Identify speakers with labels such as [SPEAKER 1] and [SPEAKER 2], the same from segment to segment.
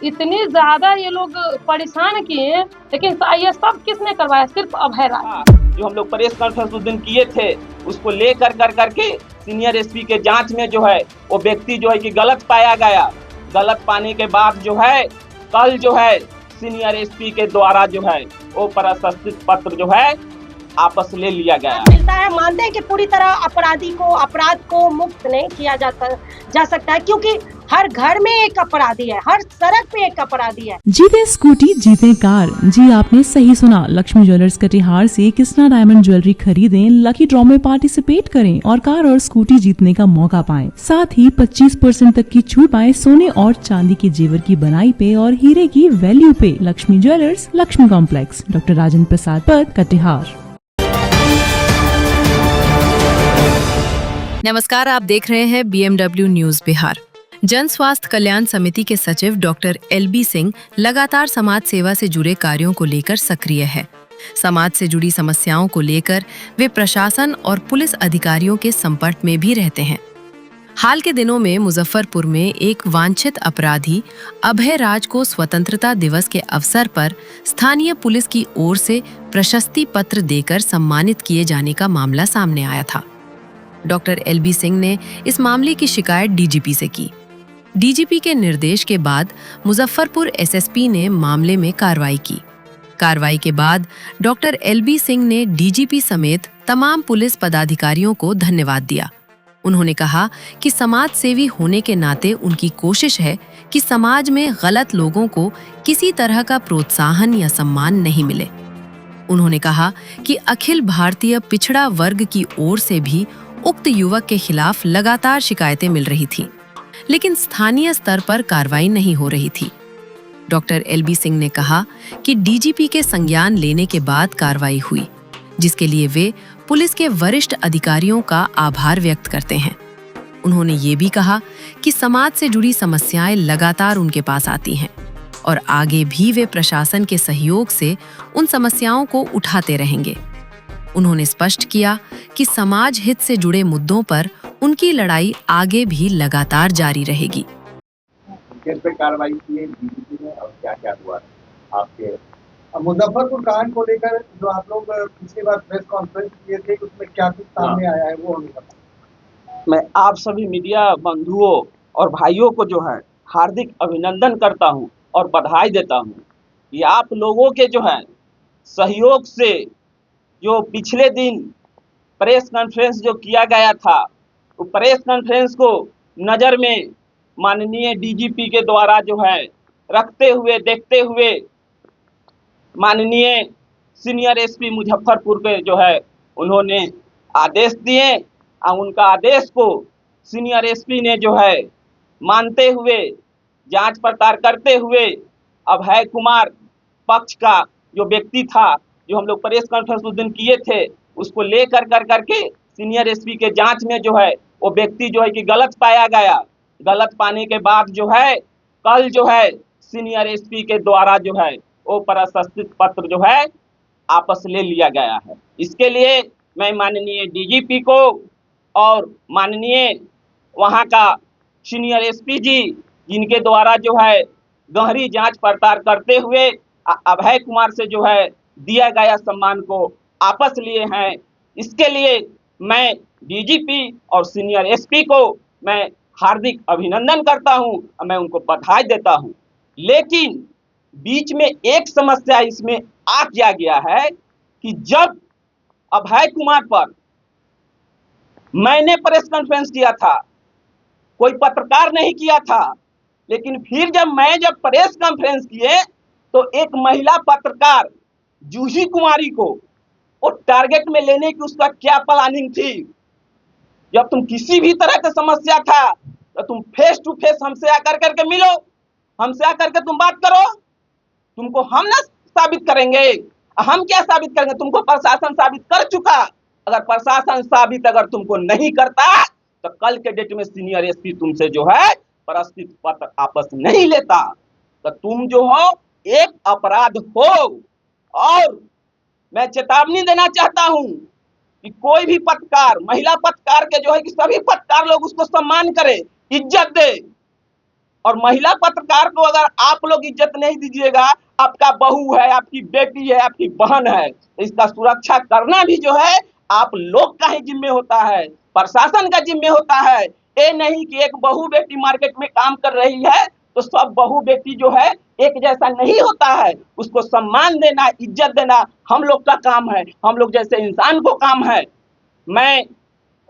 [SPEAKER 1] इतनी ज्यादा ये लोग परेशान किए, लेकिन ये सब किसने करवाया? सिर्फ अभय राज।
[SPEAKER 2] जो हम लोग प्रेस कॉन्फ्रेंस उस दिन किए थे, उसको लेकर करके सीनियर एसपी के जांच में जो है वो व्यक्ति जो है कि गलत पाया गया। गलत पाने के बाद जो है कल जो है सीनियर एसपी के द्वारा जो है वो प्रशस्ति पत्र जो है आपस ले लिया गया।
[SPEAKER 3] मिलता है, मानते हैं कि पूरी तरह अपराध को मुक्त नहीं किया जा सकता है, क्योंकि हर घर में एक अपराधी है, हर सड़क पे एक अपराधी है।
[SPEAKER 4] जीते स्कूटी जीते कार। जी आपने सही सुना, लक्ष्मी ज्वेलर्स कटिहार से कृष्णा डायमंड ज्वेलरी खरीदें, लकी ड्रॉ में पार्टिसिपेट करें और कार और स्कूटी जीतने का मौका पाएं। साथ ही 25% तक की छूट पाएं सोने और चांदी के जेवर की बनाई पे और हीरे की वैल्यू पे। Lakshmi jewellers, Lakshmi complex, doctor Rajendra Prasad Path, Katihar.
[SPEAKER 5] नमस्कार, आप देख रहे हैं BMW न्यूज बिहार। जन स्वास्थ्य कल्याण समिति के सचिव डॉक्टर LB सिंह लगातार समाज सेवा से जुड़े कार्यों को लेकर सक्रिय है। समाज से जुड़ी समस्याओं को लेकर वे प्रशासन और पुलिस अधिकारियों के संपर्क में भी रहते हैं। हाल के दिनों में मुजफ्फरपुर में एक वांछित अपराधी अभय राज को स्वतंत्रता दिवस के अवसर पर स्थानीय पुलिस की ओर से प्रशस्ति पत्र देकर सम्मानित किए जाने का मामला सामने आया था। डॉक्टर LB सिंह ने इस मामले की शिकायत DGP से की। DGP के निर्देश के बाद मुजफ्फरपुर SSP ने मामले में कार्रवाई की। कार्रवाई के बाद डॉक्टर LB सिंह ने DGP समेत तमाम पुलिस पदाधिकारियों को धन्यवाद दिया। उन्होंने कहा कि समाज सेवी होने के नाते उनकी कोशिश है कि समाज में गलत लोगों को किसी तरह का प्रोत्साहन या सम्मान नहीं मिले। उन्होंने कहा कि अखिल भारतीय पिछड़ा वर्ग की ओर से भी उक्त युवक के खिलाफ लगातार शिकायतें मिल रही थीं, लेकिन स्थानीय स्तर पर कार्रवाई नहीं हो रही थी। डॉक्टर LB सिंह ने कहा कि DGP के संज्ञान लेने के बाद कार्रवाई हुई, जिसके लिए वे पुलिस के वरिष्ठ अधिकारियों का आभार व्यक्त करते हैं। उन्होंने ये भी कहा कि समाज से जुड़ी समस्याएं लगातार उनके पास आती हैं और आगे भी वे प्रशासन के सहयोग से उन समस्याओं को उठाते रहेंगे। उन्होंने स्पष्ट किया कि समाज हित से जुड़े मुद्दों पर उनकी लड़ाई आगे भी लगातार जारी रहेगी।
[SPEAKER 6] किस पे कार्रवाई की है DGP ने और क्या-क्या हुआ आपके मुजफ्फरपुर कांड को लेकर? जो आप लोग पिछली बार प्रेस कॉन्फ्रेंस किए थे, उसमें क्या कुछ सामने आया है वो हमें बताएं।
[SPEAKER 2] मैं आप सभी मीडिया बंधुओं और भाइयों को जो है हार्दिक अभिनंदन करता हूं और बधाई देता हूं कि आप लोगों के जो है सहयोग से जो पिछले दिन प्रेस कॉन्फ्रेंस जो किया गया था, तो प्रेस कॉन्फ्रेंस को नज़र में माननीय DGP के द्वारा जो है रखते हुए देखते हुए माननीय सीनियर SP मुजफ्फरपुर के जो है उन्होंने आदेश दिए और उनका आदेश को सीनियर SP ने जो है मानते हुए जांच पड़ताल करते हुए अभय कुमार पक्ष का जो व्यक्ति था, जो हम लोग प्रेस कॉन्फ्रेंस उस दिन किए थे, उसको लेकर करके सीनियर SP के जांच में जो है वो व्यक्ति जो है कि गलत पाया गया। गलत पाने के बाद जो है कल जो है सीनियर SP के द्वारा जो है वो प्रशस्ति पत्र जो है आपस ले लिया गया है। इसके लिए मैं माननीय DGP को और माननीय वहाँ का सीनियर SP जी, जिनके द्वारा जो है गहरी जांच पड़ताल करते हुए अभय कुमार से जो है दिया गया सम्मान को आपस लिए हैं, इसके लिए मैं DGP और सीनियर SP को मैं हार्दिक अभिनंदन करता हूं और मैं उनको बधाई देता हूं। लेकिन बीच में एक समस्या इसमें आ गया है कि जब अभय कुमार पर मैंने प्रेस कॉन्फ्रेंस किया था, कोई पत्रकार नहीं किया था, लेकिन फिर जब प्रेस कॉन्फ्रेंस किए तो एक महिला पत्रकार जूही कुमारी को वो टारगेट में लेने की उसका क्या प्लानिंग थी? जब तुम किसी भी तरह की समस्या था तो तुम फेस टू फेस हमसे आकर करके मिलो, हमसे आकर के तुम बात करो। तुमको हम ना साबित करेंगे, हम क्या साबित करेंगे? तुमको प्रशासन साबित कर चुका। अगर प्रशासन साबित अगर तुमको नहीं करता तो कल के डेट में सीनियर SP तुमसे जो है प्रशस्ति पत्र आपस नहीं लेता। तो तुम जो हो एक अपराध हो। और मैं चेतावनी देना चाहता हूं कि कोई भी पत्रकार, महिला पत्रकार के जो है कि सभी पत्रकार लोग उसको सम्मान करें, इज्जत दे। और महिला पत्रकार को अगर आप लोग इज्जत नहीं दीजिएगा, आपका बहू है, आपकी बेटी है, आपकी बहन है, इसका सुरक्षा करना भी जो है आप लोग का ही जिम्मे होता है, प्रशासन का जिम्मे होता है। ये नहीं कि एक बहू बेटी मार्केट में काम कर रही है तो सब बहू बेटी जो है एक जैसा नहीं होता है। उसको सम्मान देना, इज्जत देना हम लोग का काम है, हम लोग जैसे इंसान को काम है। मैं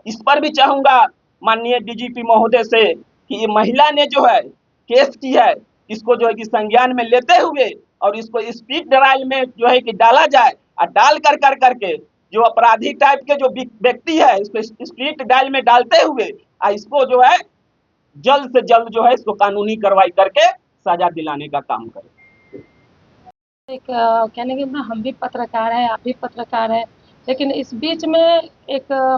[SPEAKER 2] इस पर भी चाहूंगा माननीय डीजीपी महोदय से कि ये महिला ने जो है केस की है, इसको जो है कि संज्ञान में लेते हुए और इसको स्पीड ट्रायल में जो है कि डाला जाए, और डाल कर करके जो अपराधी टाइप के जो व्यक्ति है इसको स्पीड ट्रायल में डालते हुए इसको जो है जल्द से जल्द जो है इसको कानूनी कार्रवाई करके सजा दिलाने का काम करें।
[SPEAKER 1] कहने के मतलब हम भी पत्रकार हैं, आप भी पत्रकार हैं, लेकिन इस बीच में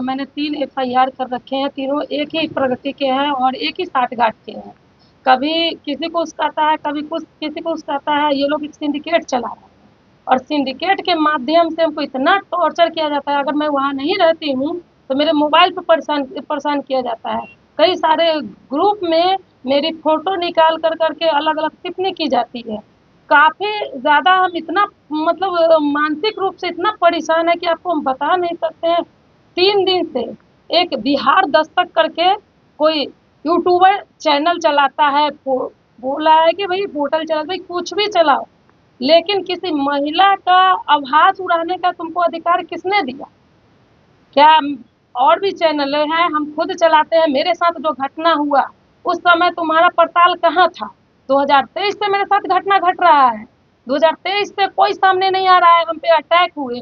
[SPEAKER 1] मैंने 3 FIR कर रखे हैं, तीनों एक ही प्रगति के हैं और एक ही साठगांठ के हैं। कभी किसी को उस्काता है, कभी किसी को उस्काता है। ये लोग एक सिंडिकेट चला रहे हैं और सिंडिकेट के माध्यम से हमको इतना टॉर्चर किया जाता है। अगर मैं वहाँ नहीं रहती हूँ तो मेरे मोबाइल पर परेशान किया जाता है। कई सारे ग्रुप में मेरी फ़ोटो निकाल करके अलग-अलग टिप्पणी की जाती है। काफ़ी ज़्यादा हम इतना मतलब मानसिक रूप से इतना परेशान है कि आपको हम बता नहीं सकते हैं। 3 दिन से एक बिहार दस्तक करके कोई यूट्यूबर चैनल चलाता है, बोला है कि भाई पोर्टल चला, भाई कुछ भी चलाओ, लेकिन किसी महिला का आभास उड़ाने का तुमको अधिकार किसने दिया? क्या और भी चैनल हैं, हम खुद चलाते हैं। मेरे साथ जो घटना हुआ उस समय तुम्हारा पड़ताल कहाँ था? 2023 से मेरे साथ घटना घट रहा है, 2023 से कोई सामने नहीं आ रहा है। हम पे अटैक हुए,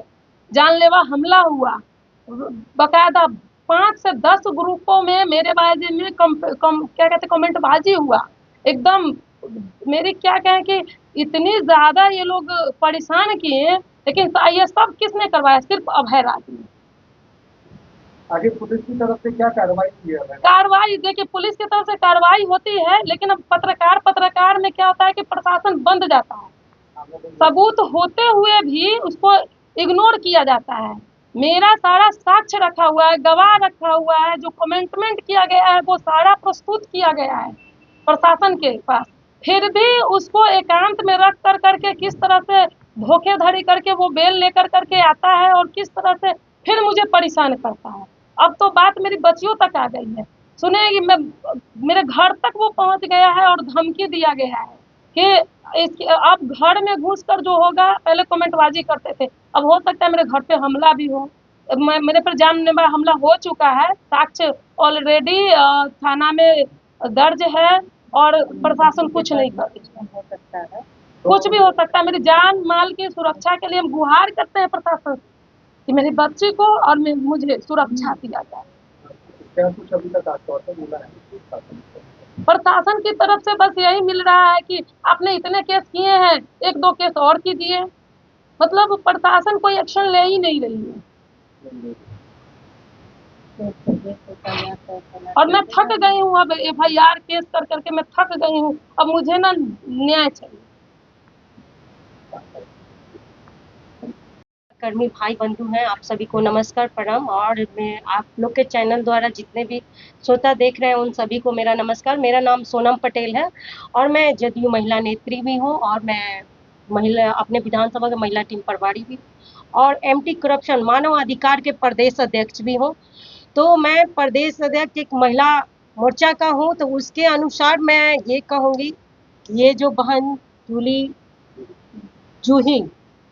[SPEAKER 1] जानलेवा हमला हुआ, बकायदा 5 से 10 ग्रुपों में मेरे बारे में क्या कहते कमेंटबाजी हुआ। एकदम मेरी क्या कहें कि इतनी ज़्यादा ये लोग परेशान किए, लेकिन ये सब किसने करवाया? सिर्फ अभय राज ने।
[SPEAKER 6] आगे पुलिस की तरफ से क्या कार्रवाई की है?
[SPEAKER 1] कार्रवाई देखिए, पुलिस की तरफ से कार्रवाई होती है, लेकिन अब पत्रकार में क्या होता है कि प्रशासन बंद जाता है। सबूत होते हुए भी उसको इग्नोर किया जाता है। मेरा सारा साक्ष्य रखा हुआ है, गवाह रखा हुआ है, जो कमेंटमेंट किया गया है वो सारा प्रस्तुत किया गया है प्रशासन के पास। फिर भी उसको एकांत में रख करके किस तरह से धोखेधड़ी करके वो बेल लेकर करके आता है और किस तरह से फिर मुझे परेशान करता है। अब तो बात मेरी बच्चियों तक आ गई है, सुनेगी मेरे घर तक वो पहुंच गया है और धमकी दिया गया है कि अब घर में घुस कर जो होगा, पहले कमेंटबाजी करते थे, अब हो सकता है मेरे घर पे हमला भी हो। मेरे पर जानलेवा हमला हो चुका है, साक्ष्य ऑलरेडी थाना में दर्ज है और प्रशासन कुछ नहीं कर सकता है। कुछ भी हो सकता है। मेरी जान माल की सुरक्षा के लिए हम गुहार करते हैं प्रशासन से कि मेरी बच्ची को और मुझे सुरक्षा दिया जाए।
[SPEAKER 6] क्या कुछ अभी तक आश्वासन मिला है
[SPEAKER 1] प्रशासन की तरफ से? बस यही मिल रहा है कि आपने इतने केस किए हैं, 1-2 केस और कीजिए। मतलब प्रशासन कोई एक्शन ले ही नहीं रही है। और मैं थक गई हूँ, अब FIR केस करके मैं थक गई हूँ। अब मुझे ना न्याय चाहिए।
[SPEAKER 3] कर्मी भाई बंधु हैं, आप सभी को नमस्कार, प्रणाम। और मैं आप लोग के चैनल द्वारा जितने भी श्रोता देख रहे हैं उन सभी को मेरा नमस्कार। मेरा नाम सोनम पटेल है और मैं जदयू महिला नेत्री भी हूँ और मैं महिला अपने विधानसभा के महिला टीम प्रभारी भी और एंटी करप्शन मानव अधिकार के प्रदेश अध्यक्ष भी हूँ। तो मैं प्रदेश अध्यक्ष एक महिला मोर्चा का हूँ, तो उसके अनुसार मैं ये कहूँगी, ये जो बहन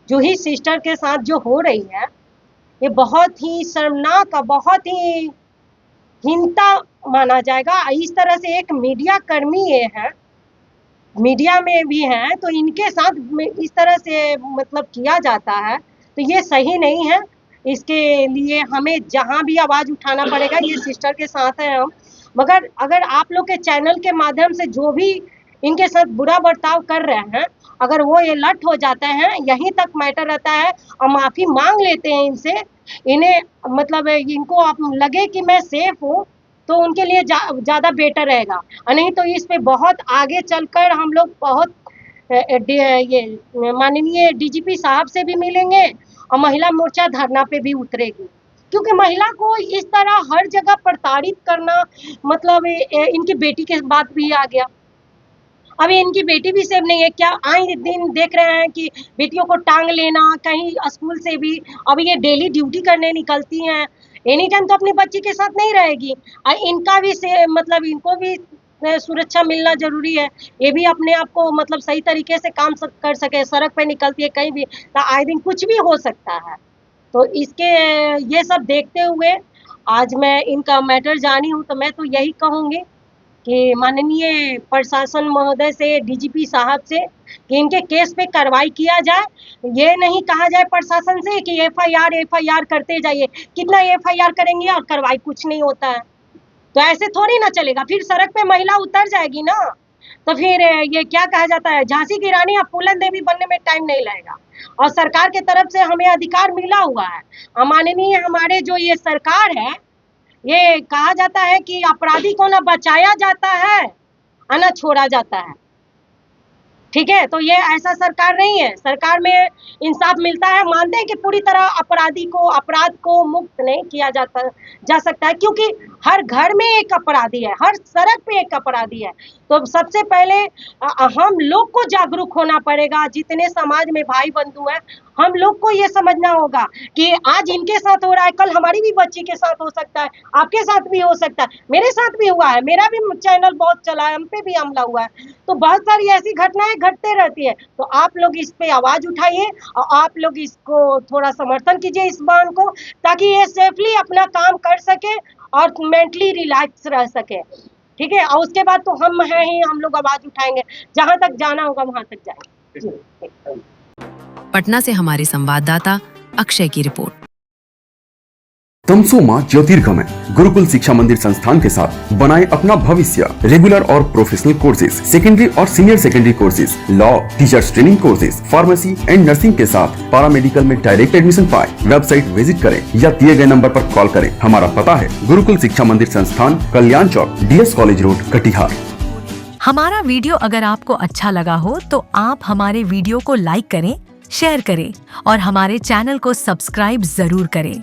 [SPEAKER 3] जूही सिस्टर के साथ जो हो रही है, ये बहुत ही शर्मनाक, बहुत ही हीनता माना जाएगा। इस तरह से एक मीडिया कर्मी ये है, मीडिया में भी हैं, तो इनके साथ इस तरह से मतलब किया जाता है, तो ये सही नहीं है। इसके लिए हमें जहां भी आवाज़ उठाना पड़ेगा। ये सिस्टर के साथ हैं हम, मगर अगर आप लोग के चैनल के माध्यम से जो भी इनके साथ बुरा बर्ताव कर रहे हैं, अगर वो ये लट हो जाते हैं, यहीं तक मैटर रहता है और माफ़ी मांग लेते हैं इनसे, इन्हें मतलब इनको आप लगे कि मैं सेफ हूँ, तो उनके लिए ज़्यादा बेटर रहेगा। और नहीं तो इस पे बहुत आगे चलकर हम लोग बहुत ये माननीय डीजीपी साहब से भी मिलेंगे और महिला मोर्चा धरना पे भी उतरेगी, क्योंकि महिला को इस तरह हर जगह प्रताड़ित करना, मतलब इनकी बेटी के बाद भी आ गया। अभी इनकी बेटी भी सेफ नहीं है। क्या आए दिन देख रहे हैं कि बेटियों को टांग लेना कहीं स्कूल से भी, अब ये डेली ड्यूटी करने निकलती हैं, एनी टाइम तो अपनी बच्ची के साथ नहीं रहेगी। इनका भी से मतलब इनको भी सुरक्षा मिलना जरूरी है। ये भी अपने आप को मतलब सही तरीके से काम कर सके। सड़क पे निकलती है कहीं भी, तो आए दिन कुछ भी हो सकता है। तो इसके ये सब देखते हुए आज मैं इनका मैटर जानी हूँ, तो मैं तो यही कहूँगी कि माननीय प्रशासन महोदय से, डीजीपी साहब से, कि इनके केस पे कार्रवाई किया जाए। ये नहीं कहा जाए प्रशासन से कि एफआईआर करते जाइए। कितना एफआईआर करेंगे और कार्रवाई कुछ नहीं होता है, तो ऐसे थोड़ी ना चलेगा। फिर सड़क पे महिला उतर जाएगी ना, तो फिर ये क्या कहा जाता है, झांसी की रानी अब फूलन देवी बनने में टाइम नहीं लगेगा। और सरकार के तरफ से हमें अधिकार मिला हुआ है। माननीय हमारे जो ये सरकार है, ये कहा जाता है कि अपराधी को ना बचाया जाता है और ना छोड़ा जाता है। ठीक है, तो ये ऐसा सरकार नहीं है। सरकार में इंसाफ मिलता है। मानते हैं कि पूरी तरह अपराध को मुक्त नहीं किया जा सकता है, क्योंकि हर घर में एक अपराधी है, हर सड़क पे एक अपराधी है। तो सबसे पहले हम लोग को जागरूक होना पड़ेगा। जितने समाज में भाई बंधु हैं, हम लोग को ये समझना होगा कि आज इनके साथ हो रहा है, कल हमारी भी बच्ची के साथ हो सकता है, आपके साथ भी हो सकता है, मेरे साथ भी हुआ है। मेरा भी चैनल बहुत चला है, हम पे भी हमला हुआ है। तो बहुत सारी ऐसी घटनाएं घटते रहती है। तो आप लोग इस पे आवाज उठाइए और आप लोग इसको थोड़ा समर्थन कीजिए इस बहन को, ताकि ये सेफली अपना काम कर सके और मेंटली रिलैक्स रह सके। ठीक है, और उसके बाद तो हम हैं ही, हम लोग आवाज उठाएंगे, जहां तक जाना होगा वहां तक जाएंगे। जी।
[SPEAKER 5] पटना से हमारे संवाददाता अक्षय की रिपोर्ट।
[SPEAKER 7] तमसोमा ज्योतिर्गमय गुरुकुल शिक्षा मंदिर संस्थान के साथ बनाए अपना भविष्य। रेगुलर और प्रोफेशनल कोर्सेज, सेकेंडरी और senior secondary courses, law, teachers training courses, pharmacy and nursing के साथ पैरामेडिकल में डायरेक्ट एडमिशन पाए। वेबसाइट विजिट करें या दिए गए नंबर पर कॉल करें। हमारा पता है गुरुकुल शिक्षा मंदिर संस्थान, कल्याण चौक, DS कॉलेज रोड, कटिहार।
[SPEAKER 8] हमारा वीडियो अगर आपको अच्छा लगा हो तो आप हमारे वीडियो को लाइक करें, शेयर करें और हमारे चैनल को सब्सक्राइब जरूर करें।